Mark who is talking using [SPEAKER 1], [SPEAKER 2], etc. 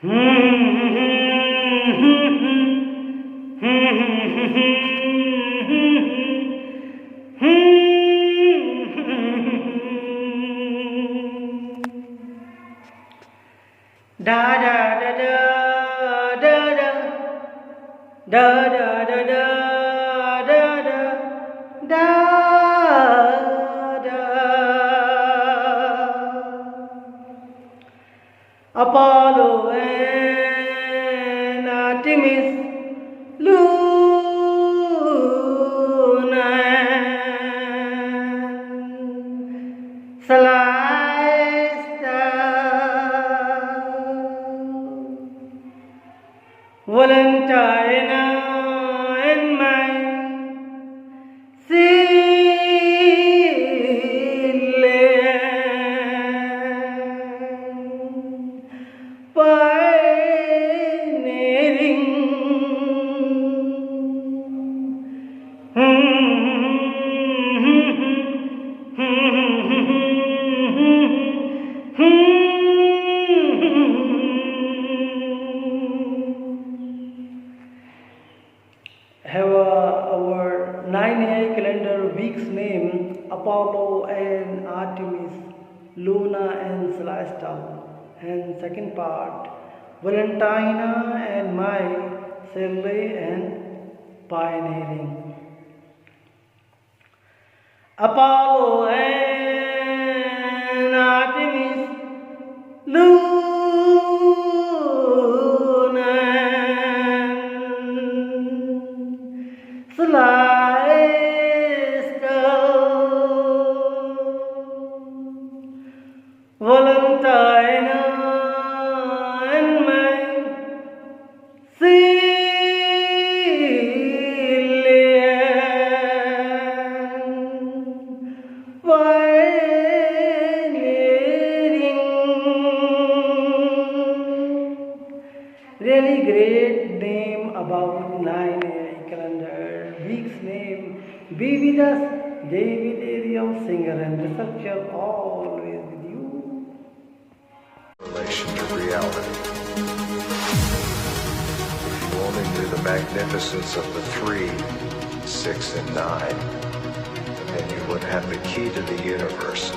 [SPEAKER 1] Da da da da da da da da da da da da da Apollo and Artemis, Luna and Celesta, Valentine and mine, have our 9-year calendar weeks name Apollo and Artemis, Luna and Celestial, and second part Valentina and Mai, Sally and Pioneering. Apollo and Artemis, Luna and Celestial, Valentina and mine, really great name about 9-year calendar. Week's name, be with us, David, Ariel, singer and researcher, always with you.
[SPEAKER 2] Relation to reality. If you only knew the magnificence of the 3, 6, and 9, then you would have the key to the universe.